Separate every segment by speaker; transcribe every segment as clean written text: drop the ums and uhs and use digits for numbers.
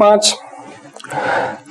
Speaker 1: 5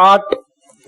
Speaker 1: 8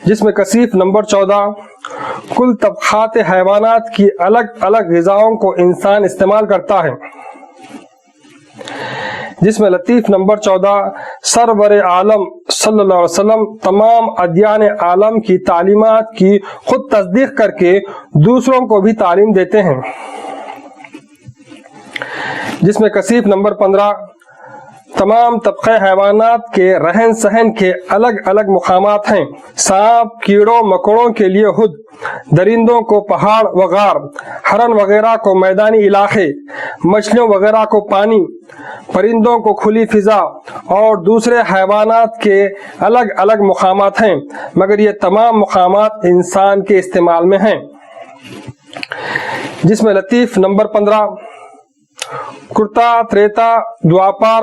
Speaker 1: جس میں کثیف نمبر 14 کل طبقات حیوانات کی الگ الگ غذاؤں کو انسان استعمال کرتا ہے، جس میں لطیف نمبر 14 سرور عالم صلی اللہ علیہ وسلم تمام ادیان عالم کی تعلیمات کی خود تصدیق کر کے دوسروں کو بھی تعلیم دیتے ہیں، جس میں کثیف نمبر 15 تمام طبقے حیوانات کے رہن سہن کے الگ الگ مقامات ہیں، سانپ کیڑوں مکوڑوں کے لیے ہد، درندوں کو پہاڑ و غار، ہرن وغیرہ کو میدانی علاقے، مچھلیوں وغیرہ کو پانی، پرندوں کو کھلی فضا اور دوسرے حیوانات کے الگ الگ مقامات ہیں، مگر یہ تمام مقامات انسان کے استعمال میں ہیں، جس میں لطیف نمبر 15 کرتا تریتا دوآپار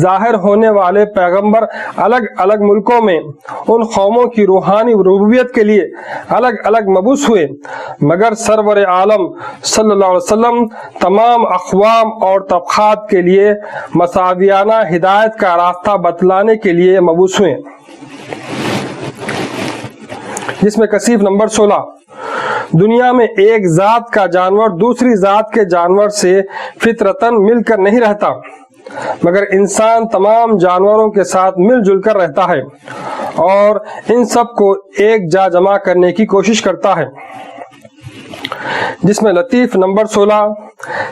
Speaker 1: ظاہر ہونے والے پیغمبر الگ الگ ملکوں میں ان قوموں کی روحانی ربوبیت کے لیے الگ الگ مبعوث ہوئے، مگر سرور عالم صلی اللہ علیہ وسلم تمام اقوام اور طبقات کے لیے مساویانہ ہدایت کا راستہ بتلانے کے لیے مبعوث ہوئے، جس میں کثیف نمبر 16 دنیا میں ایک ذات کا جانور دوسری ذات کے جانور سے فطرتاً مل کر نہیں رہتا، مگر انسان تمام جانوروں کے ساتھ مل جل کر رہتا ہے اور ان سب کو ایک جا جمع کرنے کی کوشش کرتا ہے، جس میں لطیف نمبر 16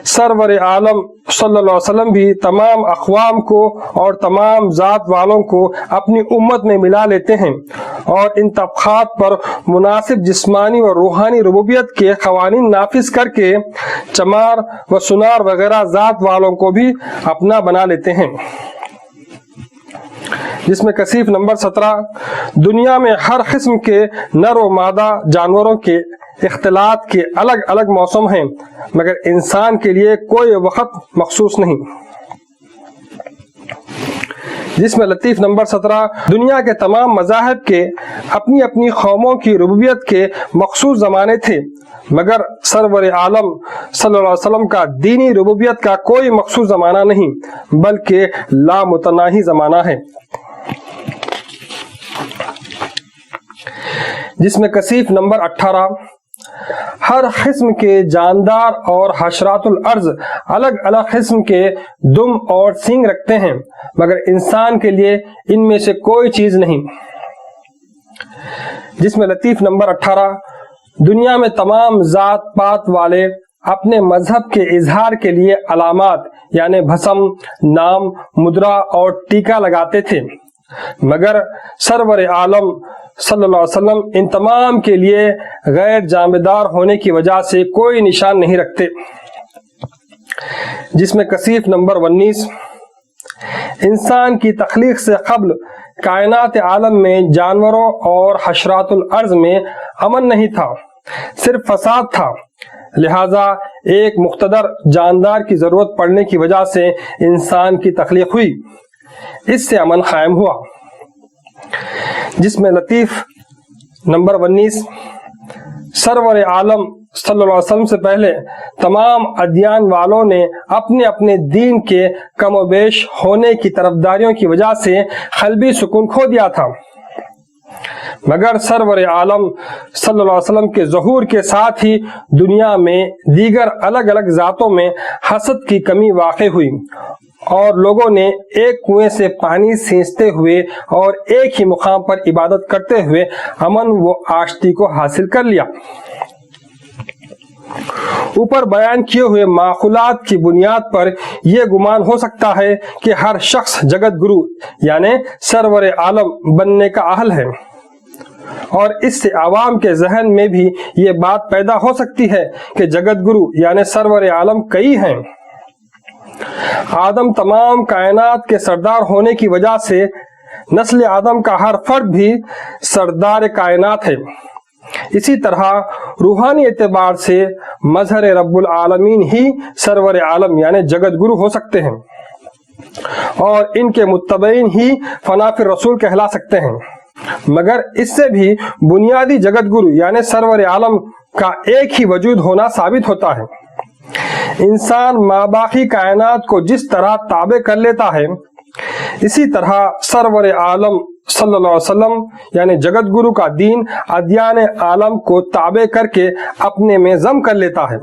Speaker 1: سرور عالم صلی اللہ علیہ وسلم بھی تمام اقوام کو اور تمام ذات والوں کو اپنی امت میں ملا لیتے ہیں اور ان طبقات پر مناسب جسمانی اور روحانی ربوبیت کے قوانین نافذ کر کے چمار و سنار وغیرہ ذات والوں کو بھی اپنا بنا لیتے ہیں، جس میں کثیف نمبر 17 دنیا میں ہر قسم کے نر و مادہ جانوروں کے اختلاط کے الگ الگ موسم ہیں، مگر انسان کے لیے کوئی وقت مخصوص نہیں، جس میں لطیف نمبر 17 دنیا کے تمام مذاہب کے اپنی اپنی قوموں کی ربوبیت کے مخصوص زمانے تھے، مگر سرور عالم صلی اللہ علیہ وسلم کا دینی ربوبیت کا کوئی مخصوص زمانہ نہیں بلکہ لامتناہی زمانہ ہے، جس میں کثیف نمبر 18 ہر قسم کے جاندار اور حشرات الارض الگ الگ قسم کے دم اور سینگ رکھتے ہیں، مگر انسان کے لیے ان میں سے کوئی چیز نہیں، جس میں لطیف نمبر 18 دنیا میں تمام ذات پات والے اپنے مذہب کے اظہار کے لیے علامات یعنی بھسم، نام، مدرا اور ٹیکا لگاتے تھے، مگر سرور عالم صلی اللہ علیہ وسلم ان تمام کے لیے غیر جانبدار ہونے کی وجہ سے کوئی نشان نہیں رکھتے، جس میں کثیف نمبر 19 انسان کی تخلیق سے قبل کائنات عالم میں جانوروں اور حشرات الارض میں امن نہیں تھا، صرف فساد تھا، لہذا ایک مقتدر جاندار کی ضرورت پڑنے کی وجہ سے انسان کی تخلیق ہوئی، اس سے امن قائم ہوا، جس میں لطیف نمبر 19 سرور عالم صلی اللہ علیہ وسلم سے پہلے تمام ادیان والوں نے اپنے اپنے دین کے کم و بیش ہونے کی طرفداریوں کی وجہ سے قلبی سکون کھو دیا تھا، مگر سرور عالم صلی اللہ علیہ وسلم کے ظہور کے ساتھ ہی دنیا میں دیگر الگ الگ ذاتوں میں حسد کی کمی واقع ہوئی اور لوگوں نے ایک کنویں سے پانی سینچتے ہوئے اور ایک ہی مقام پر عبادت کرتے ہوئے امن و آشتی کو حاصل کر لیا۔ اوپر بیان کیے ہوئے معقولات کی بنیاد پر یہ گمان ہو سکتا ہے کہ ہر شخص جگت گرو یعنی سرور عالم بننے کا اہل ہے، اور اس سے عوام کے ذہن میں بھی یہ بات پیدا ہو سکتی ہے کہ جگت گرو یعنی سرور عالم کئی ہیں۔ آدم تمام کائنات کے سردار ہونے کی وجہ سے نسل آدم کا ہر فرد بھی سردار کائنات ہے، اسی طرح روحانی اعتبار سے مظہر رب العالمین ہی سرور عالم یعنی جگت گرو ہو سکتے ہیں اور ان کے متبعین ہی فنافی رسول کہلا سکتے ہیں، مگر اس سے بھی بنیادی جگت گرو یعنی سرور عالم کا ایک ہی وجود ہونا ثابت ہوتا ہے۔ انسان ماباقی کائنات کو جس طرح تابع کر لیتا ہے، اسی طرح سرور عالم صلی اللہ علیہ وسلم یعنی جگت گرو کا دین ادیان عالم کو تابع کر کے اپنے میں ضم کر لیتا ہے۔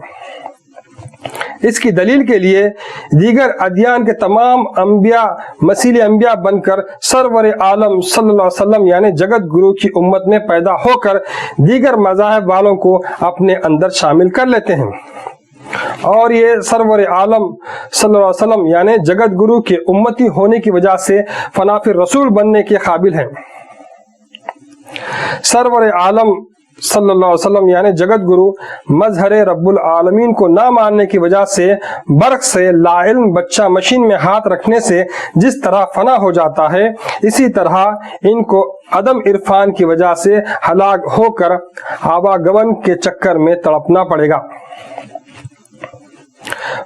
Speaker 1: اس کی دلیل کے لیے دیگر ادیان کے تمام انبیاء مثیل انبیاء بن کر سرور عالم صلی اللہ علیہ وسلم یعنی جگت گرو کی امت میں پیدا ہو کر دیگر مذاہب والوں کو اپنے اندر شامل کر لیتے ہیں، اور یہ سرور عالم صلی اللہ علیہ وسلم یعنی جگت گرو کے امتی ہونے کی وجہ سے فنا فی رسول بننے کے قابل ہیں۔ سرور عالم صلی اللہ علیہ وسلم یعنی جگت گرو مظہر رب العالمین کو نہ ماننے کی وجہ سے برق سے لا علم بچہ مشین میں ہاتھ رکھنے سے جس طرح فنا ہو جاتا ہے، اسی طرح ان کو عدم عرفان کی وجہ سے ہلاک ہو کر آواگمن کے چکر میں تڑپنا پڑے گا۔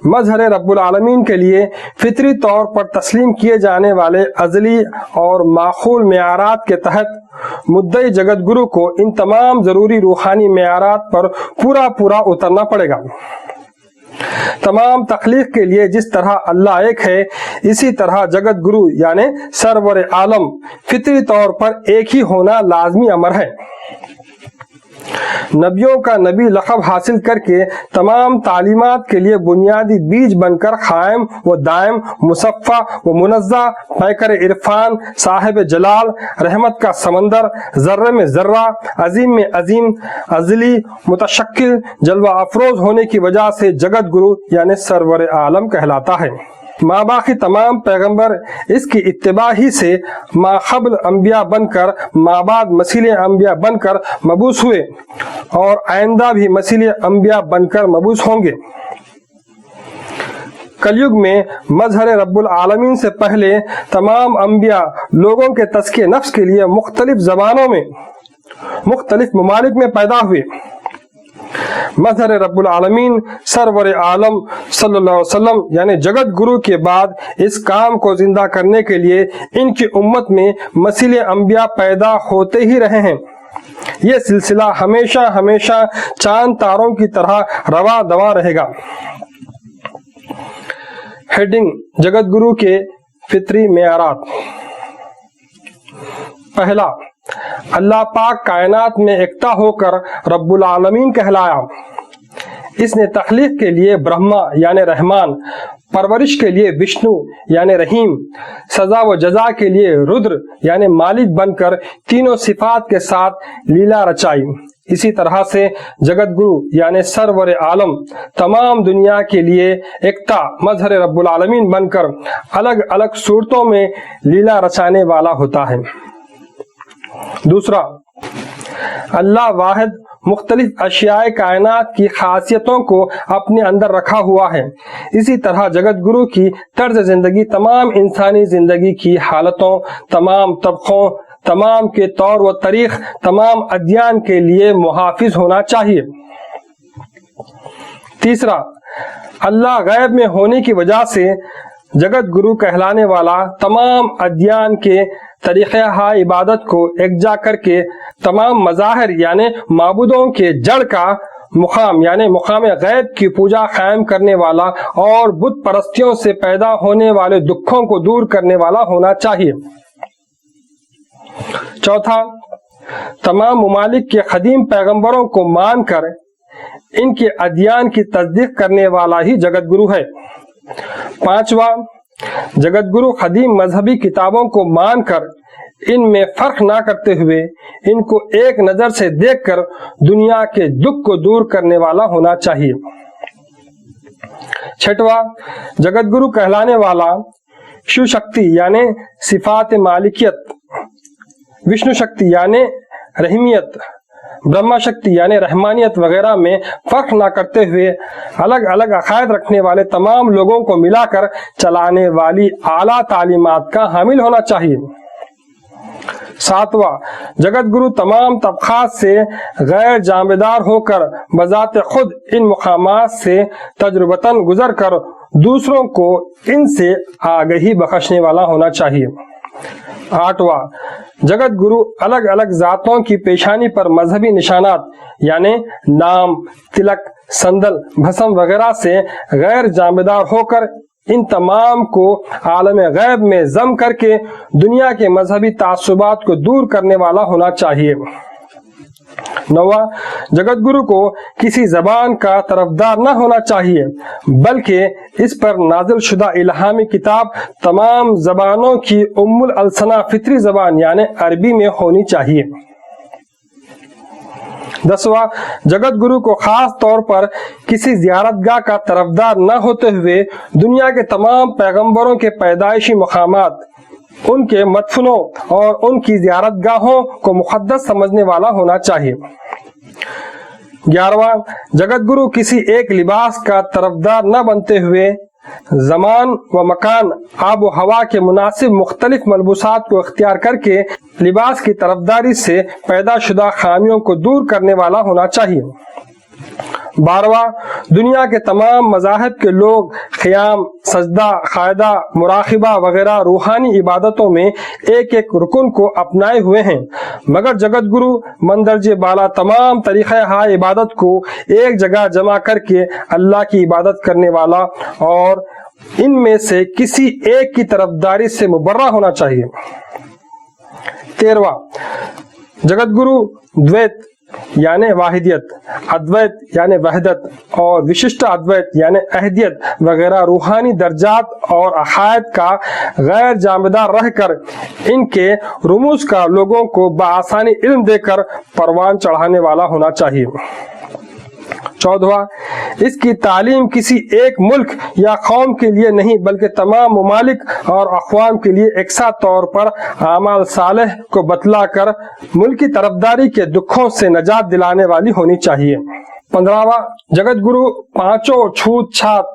Speaker 1: مظہر رب العالمین کے لیے فطری طور پر تسلیم کیے جانے والے ازلی اور معقول معیارات کے تحت مدعی جگت گرو کو ان تمام ضروری روحانی معیارات پر پورا اترنا پڑے گا۔ تمام تخلیق کے لیے جس طرح اللہ ایک ہے، اسی طرح جگت گرو یعنی سرور عالم فطری طور پر ایک ہی ہونا لازمی امر ہے۔ نبیوں کا نبی لقب حاصل کر کے تمام تعلیمات کے لیے بنیادی بیج بن کر قائم و دائم مصفہ و منزہ پیکر عرفان صاحب جلال رحمت کا سمندر ذرے میں ذرہ عظیم میں عظیم ازلی متشکل جلوہ افروز ہونے کی وجہ سے جگت گرو یعنی سرور عالم کہلاتا ہے۔ ماباقی تمام پیغمبر اس کی اتباع ہی سے ماقبل انبیاء بن کر مابعد مسیل انبیاء بن کر مبعوث ہوئے، اور آئندہ بھی مسیل انبیاء بن کر مبعوث ہوں گے۔ کلیگ میں مظہر رب العالمین سے پہلے تمام انبیاء لوگوں کے تزکیے نفس کے لیے مختلف زبانوں میں مختلف ممالک میں پیدا ہوئے۔ مظہر رب العالمین سرور عالم صلی اللہ علیہ وسلم یعنی جگت گرو کے بعد اس کام کو زندہ کرنے کے لیے ان کی امت میں مسیل انبیاء پیدا ہوتے ہی رہے ہیں۔ یہ سلسلہ ہمیشہ چاند تاروں کی طرح رواں دواں رہے گا۔ ہیڈنگ: جگت گرو کے فطری معیارات۔ پہلا، اللہ پاک کائنات میں یکتا ہو کر رب العالمین کہلایا۔ اس نے تخلیق کے لیے برہما یعنی رحمان، پرورش کے لیے وشنو یعنی رحیم، سزا و جزا کے لیے رودر یعنی مالک بن کر تینوں صفات کے ساتھ لیلا رچائی۔ اسی طرح سے جگت گرو یعنی سرور عالم تمام دنیا کے لیے یکتا مظہر رب العالمین بن کر الگ الگ صورتوں میں لیلا رچانے والا ہوتا ہے۔ دوسرا، اللہ واحد مختلف اشیاء کائنات کی خاصیتوں کو اپنے اندر رکھا ہوا ہے۔ اسی طرح جگت گرو کی طرز زندگی تمام انسانی زندگی کی حالتوں، تمام طبقوں، تمام کے طور و طریق، تمام ادیان کے لیے محافظ ہونا چاہیے۔ تیسرا، اللہ غیب میں ہونے کی وجہ سے جگت گرو کہلانے والا تمام ادیان کے طریقہ عبادت کو یکجا کر کے تمام مظاہر یعنی معبودوں کے جڑ کا مقام یعنی مقام غیب کی پوجا قائم کرنے والا اور بت پرستیوں سے پیدا ہونے والے دکھوں کو دور کرنے والا ہونا چاہیے۔ چوتھا، تمام ممالک کے قدیم پیغمبروں کو مان کر ان کے ادیان کی تصدیق کرنے والا ہی جگت گرو ہے۔ پانچواں، جگت گرو قدیم مذہبی کتابوں کو مان کر ان میں فرق نہ کرتے ہوئے ان کو ایک نظر سے دیکھ کر دنیا کے دکھ کو دور کرنے والا ہونا چاہیے۔ چھٹواں، جگت گرو کہلانے والا شیو شکتی یعنی صفات مالکیت، وشنو شکتی یعنی رحیمیت، برہما شکتی یعنی رحمانیت وغیرہ میں فرق نہ کرتے ہوئے الگ الگ عقائد رکھنے والے تمام لوگوں کو ملا کر چلانے والی اعلیٰ تعلیمات کا حامل ہونا چاہیے۔ ساتواں، جگت گرو تمام طبقات سے غیر جانبدار ہو کر بذات خود ان مقامات سے تجربتاً گزر کر دوسروں کو ان سے آگہی بخشنے والا ہونا چاہیے۔ آٹھواں، جگت گرو الگ الگ ذاتوں کی پیشانی پر مذہبی نشانات یعنی نام، تلک، سندل، بھسم وغیرہ سے غیر جانبدار ہو کر ان تمام کو عالم غیب میں ضم کر کے دنیا کے مذہبی تعصبات کو دور کرنے والا ہونا چاہیے۔ 9، جگت گرو کو کسی زبان کا طرفدار نہ ہونا چاہیے، بلکہ اس پر نازل شدہ الہامی کتاب تمام زبانوں کی ام الالسنہ فطری زبان یعنی عربی میں ہونی چاہیے۔ 10، جگت گرو کو خاص طور پر کسی زیارت گاہ کا طرفدار نہ ہوتے ہوئے دنیا کے تمام پیغمبروں کے پیدائشی مقامات، ان کے مدفنوں اور ان کی زیارت گاہوں کو مقدس سمجھنے والا ہونا چاہیے۔ 11، جگت گرو کسی ایک لباس کا طرفدار نہ بنتے ہوئے زمان و مکان، آب و ہوا کے مناسب مختلف ملبوسات کو اختیار کر کے لباس کی طرفداری سے پیدا شدہ خامیوں کو دور کرنے والا ہونا چاہیے۔ 12، دنیا کے تمام مذاہب کے لوگ قیام، سجدہ، قاعدہ، مراقبہ وغیرہ روحانی عبادتوں میں ایک ایک رکن کو اپنائے ہوئے ہیں، مگر جگت گرو مندرجہ بالا تمام طریقہ ہائے عبادت کو ایک جگہ جمع کر کے اللہ کی عبادت کرنے والا اور ان میں سے کسی ایک کی طرفداری سے مبرہ ہونا چاہیے۔ 13، جگت گرو دویت یعنی واحدیت، ادویت یعنی وحدت اور وششٹہ ادویت یعنی احدیت وغیرہ روحانی درجات اور عقائد کا غیر جانبدار رہ کر ان کے رموز کا لوگوں کو بآسانی علم دے کر پروان چڑھانے والا ہونا چاہیے۔ 14، اس کی تعلیم کسی ایک ملک یا قوم کے لیے نہیں بلکہ تمام ممالک اور اقوام کے لیے یکساں طور پر اعمال صالح کو بتلا کر ملکی طرفداری کے دکھوں سے نجات دلانے والی ہونی چاہیے۔ 15، جگت گرو پانچوں چھوت چھات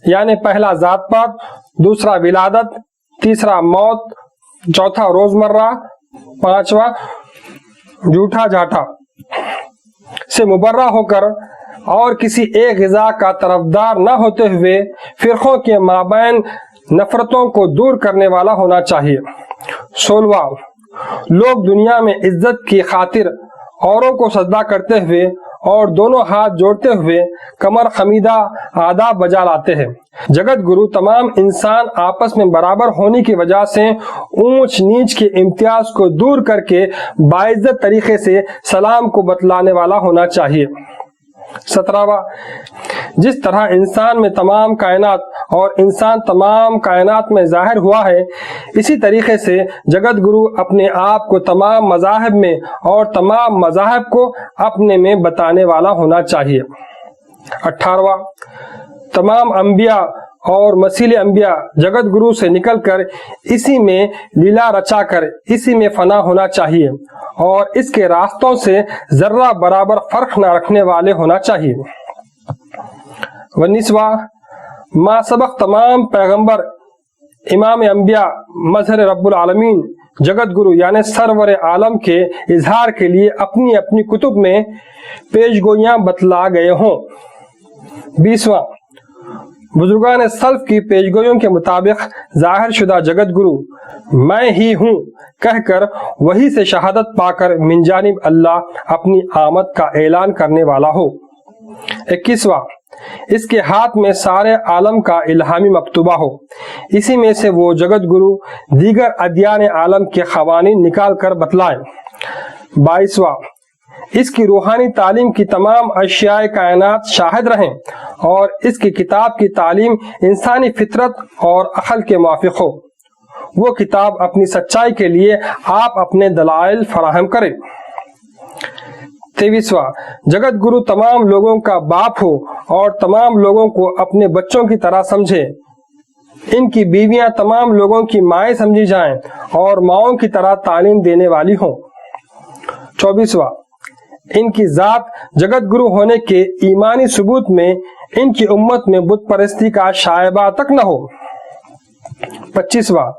Speaker 1: یعنی پہلا ذات پات، دوسرا ولادت، تیسرا موت، چوتھا روزمرہ، پانچواں جھوٹا جھاٹا سے مبرہ ہو کر اور کسی ایک غذا کا طرفدار نہ ہوتے ہوئے فرقوں کے مابین نفرتوں کو دور کرنے والا ہونا چاہیے۔ 16، لوگ دنیا میں عزت کی خاطر اوروں کو سجدہ کرتے ہوئے اور دونوں ہاتھ جوڑتے ہوئے کمر خمیدہ آداب بجا لاتے ہیں۔ جگت گرو تمام انسان آپس میں برابر ہونے کی وجہ سے اونچ نیچ کے امتیاز کو دور کر کے باعزت طریقے سے سلام کو بتلانے والا ہونا چاہیے۔ 17، جس طرح انسان میں تمام کائنات اور انسان تمام کائنات میں ظاہر ہوا ہے، اسی طریقے سے جگت گرو اپنے آپ کو تمام مذاہب میں اور تمام مذاہب کو اپنے میں بتانے والا ہونا چاہیے۔ 18، تمام انبیاء اور مسیل انبیاء جگت گرو سے نکل کر اسی میں لیلا رچا کر اسی میں فنا ہونا چاہیے اور اس کے راستوں سے ذرہ برابر فرق نہ رکھنے والے ہونا چاہیے۔ 19، ما سبق تمام پیغمبر امام انبیاء مظہر رب العالمین جگت گرو یعنی سرور عالم کے اظہار کے لیے اپنی اپنی کتب میں پیش گوئیاں بتلا گئے ہوں۔ 20، بزرگان سلف کی پیش گوئیوں کے مطابق ظاہر شدہ جگت گرو میں ہی ہوں کہہ کر وہی سے شہادت پا کر من جانب اللہ اپنی آمد کا اعلان کرنے والا ہو۔ 21، اس کے ہاتھ میں سارے عالم کا الہامی مکتوبہ ہو، اسی میں سے وہ جگت گرو دیگر ادیان عالم کے قوانین نکال کر بتلائیں۔ 22، اس کی روحانی تعلیم کی تمام اشیاء کائنات شاہد رہیں اور اس کی کتاب کی تعلیم انسانی فطرت اور عقل کے موافق ہو۔ وہ کتاب اپنی سچائی کے لیے آپ اپنے دلائل فراہم کرے۔ 23، جگت گرو تمام لوگوں کا باپ ہو اور تمام لوگوں کو اپنے بچوں کی طرح سمجھے، ان کی بیویاں تمام لوگوں کی مائیں سمجھی جائیں اور ماؤں کی طرح تعلیم دینے والی ہوں۔ 24، ان کی ذات جگت گرو ہونے کے ایمانی ثبوت میں ان کی امت میں بت پرستی کا شائبہ تک نہ ہو۔ 25،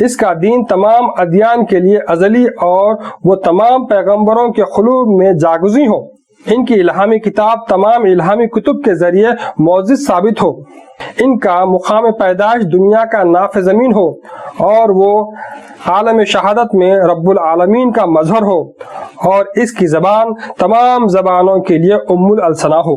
Speaker 1: اس کا دین تمام ادیان کے لیے ازلی اور وہ تمام پیغمبروں کے قلوب میں جاگزی ہو۔ ان کی الہامی کتاب تمام الہامی کتب کے ذریعے معجز ثابت ہو۔ ان کا مقام پیدائش دنیا کا ناف زمین ہو اور وہ عالم شہادت میں رب العالمین کا مظہر ہو اور اس کی زبان تمام زبانوں کے لیے ام الالسنہ ہو۔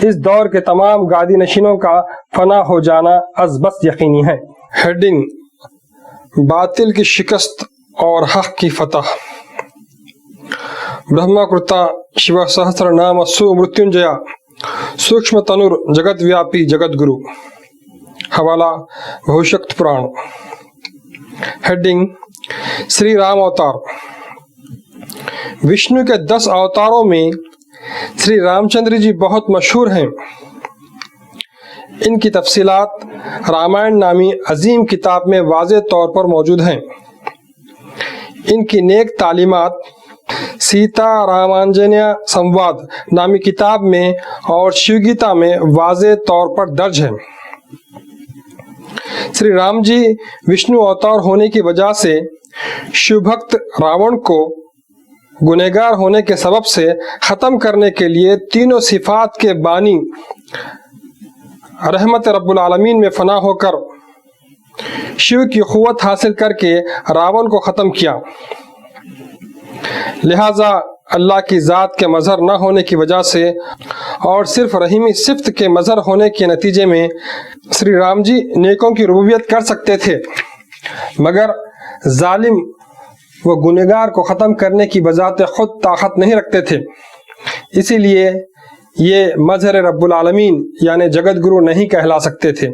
Speaker 1: اس دور کے تمام گادی نشینوں کا فنا ہو جانا از بس یقینی ہے۔ ہیڈنگ: باطل کی شکست اور حق کی فتح۔ برہما کرتا شیو سہسر نام سو مرتینجیا سوکشم تنور جگت ویاپی جگت گرو۔ حوالہ بھوشکت پران۔ ہیڈنگ: شری رام اوتار۔ وشنو کے 10 اوتاروں میں شری رام چندر جی بہت مشہور ہیں۔ ان کی تفصیلات رامائن نامی عظیم کتاب میں واضح طور پر موجود ہیں۔ ان کی نیک تعلیمات سیتا رامانجنیا سمواد نامی کتاب میں اور شیو گیتا میں واضح طور پر درج ہیں۔ شری رام جی وشنو اوتار ہونے کی وجہ سے شیو بھکت راون کو گنہگار ہونے کے سبب سے ختم کرنے کے لیے تینوں صفات کے بانی رحمت رب العالمین میں فنا ہو کر شیو کی قوت حاصل کر کے راون کو ختم کیا۔ لہذا اللہ کی ذات کے مظہر نہ ہونے کی وجہ سے اور صرف رحیمی صفت کے مظہر ہونے کے نتیجے میں شری رام جی نیکوں کی ربوبیت کر سکتے تھے، مگر ظالم و گنہگار کو ختم کرنے کی بذات خود طاقت نہیں رکھتے تھے، اسی لیے یہ مظہر رب العالمین یعنی جگت گرو نہیں کہلا سکتے تھے۔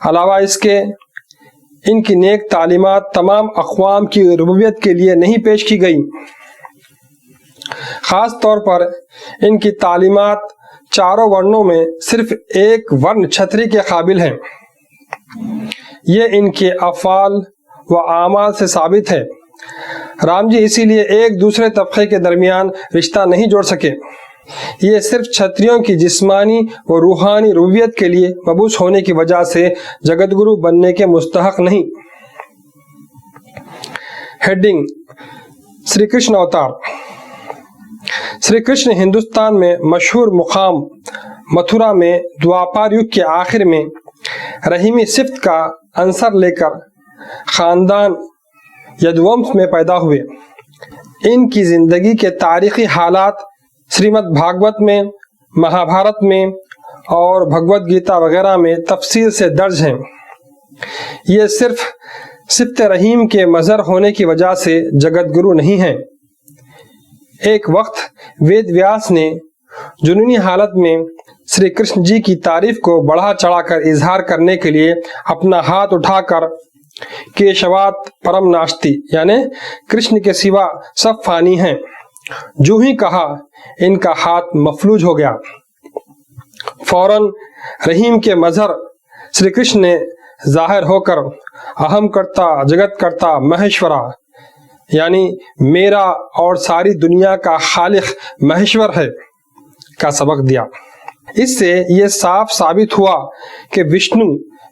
Speaker 1: علاوہ اس کے ان کی نیک تعلیمات تمام اقوام کی ربوبیت کے لیے نہیں پیش کی گئی۔ خاص طور پر ان کی تعلیمات چاروں ورنوں میں صرف ایک ورن چھتری کے قابل ہیں۔ یہ ان کے افعال و اعمال سے ثابت ہے۔ رام جی اسی لیے ایک دوسرے طبقے کے درمیان رشتہ نہیں جوڑ سکے۔ یہ صرف چھتریوں کی جسمانی و روحانی ربوبیت کے لیے مبعوث ہونے کی وجہ سے جگت گرو بننے کے مستحق نہیں۔ ہیڈنگ: شری کرشن اوتار۔ شری کرشن ہندوستان میں مشہور مقام متھرا میں دوآپار یگ کے آخر میں رحیمی صفت کا عنصر لے کر خاندان یدوونش میں پیدا ہوئے۔ ان کی زندگی کے تاریخی حالات سریمد بھاگوت میں، مہابھارت میں اور بھگوت گیتا وغیرہ میں تفصیل سے درج ہیں۔ یہ صرف صفت رحیم کے مظہر ہونے کی وجہ سے جگت گرو نہیں ہیں۔ ایک وقت وید ویاس نے جنونی حالت میں شری کرشن جی کی تعریف کو بڑھا چڑھا کر اظہار کرنے کے لیے اپنا ہاتھ اٹھا کر کیشوات پرم ناشتی یعنی کرشن کے سوا سب فانی ہیں جو ہی کہا، ان کا ہاتھ مفلوج ہو گیا۔ فوراً رحیم کے مظہر شری کرشن نے ظاہر ہو کر اہم کرتا جگت کرتا مہیشورا یعنی میرا اور ساری دنیا کا خالق مہیشور ہے کا سبق دیا۔ اس سے یہ صاف ثابت ہوا کہ وشنو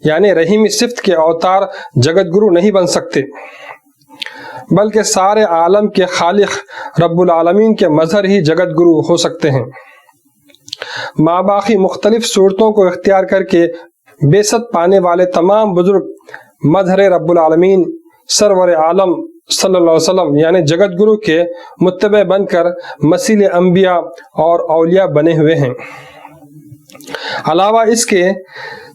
Speaker 1: یعنی رحیمی صفت کے اوتار جگت گرو نہیں بن سکتے، بلکہ سارے عالم کے خالق رب العالمین کے مظہر ہی جگت گرو ہو سکتے ہیں۔ ماں باقی مختلف صورتوں کو اختیار کر کے بیست پانے والے تمام بزرگ مظہر رب العالمین سرور عالم صلی اللہ علیہ وسلم یعنی جگت گرو کے متبع بن کر مسیل انبیاء اور اولیاء بنے ہوئے ہیں۔ علاوہ اس کے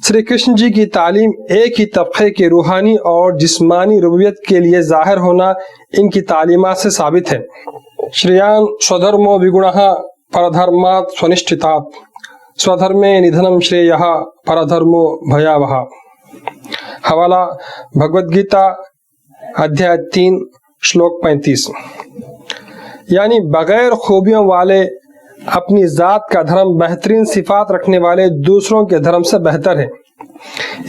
Speaker 1: شری کرشن جی کی تعلیم ایک ہی طبقے کی روحانی اور جسمانی ربوبیت کے لیے ظاہر ہونا ان کی تعلیمات سے ثابت ہے۔ شریان سودھرمو وگنہ پردھرمات سونشٹھتات سودھرمے ندھنم شریہ پردھرمو بھیاوہ۔ حوالہ بھگوت گیتا ادھیائے 3 شلوک 35۔ یعنی بغیر خوبیوں والے اپنی ذات کا دھرم بہترین صفات رکھنے والے دوسروں کے دھرم سے بہتر ہے،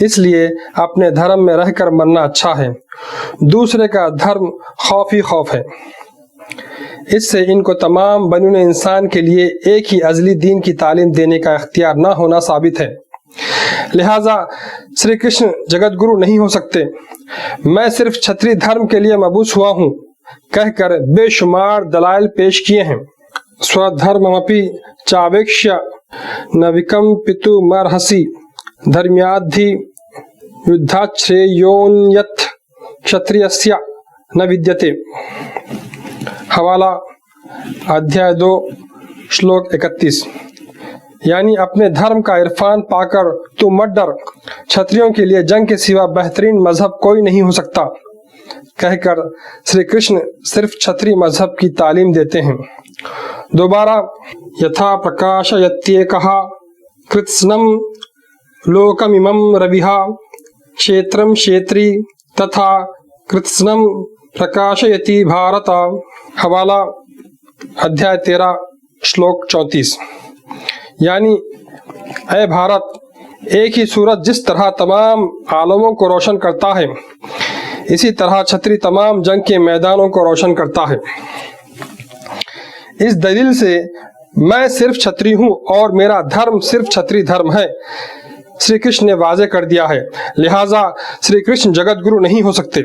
Speaker 1: اس لیے اپنے دھرم میں رہ کر مرنا اچھا ہے۔ دوسرے کا دھرم خوف ہی خوف ہے۔ اس سے ان کو تمام بنون انسان کے لیے ایک ہی ازلی دین کی تعلیم دینے کا اختیار نہ ہونا ثابت ہے۔ لہذا شری کرشن جگت گرو نہیں ہو سکتے۔ میں صرف چھتری دھرم کے لیے مبعوث ہوا ہوں کہہ کر بے شمار دلائل پیش کیے ہیں۔ سودھرممپی چاویکشیا نہ وکمپتو مرہسی دھرمیادھی یدھاچھرییونیت کھتریسیا نہ ودیتے۔ حوالہ ادھیائے 2 شلوک 31۔ یعنی اپنے دھرم کا عرفان پا کر تو مت ڈر، چھتریوں کے لیے جنگ کے سوا بہترین مذہب کوئی نہیں ہو سکتا، کہہ کر شری کرشن صرف چھتری مذہب کی تعلیم دیتے ہیں۔ دوبارہ یتھا پرکاشیتیکہ کرتسنم لوکممم رویہ کھیترم کھیتری تتھا کرتسنم پرکاشیتی بھارت۔ حوالہ ادھیائے 13 شلوک 34۔ یعنی اے بھارت، ایک ہی سورج جس طرح تمام عالموں کو روشن کرتا ہے، اسی طرح چھتری تمام جنگ کے میدانوں کو روشن کرتا ہے۔ اس دلیل سے میں صرف چھتری ہوں اور میرا دھرم صرف چھتری دھرم ہے، شری کرشن نے واضح کر دیا ہے، لہٰذا شری کرشن جگت گرو نہیں ہو سکتے۔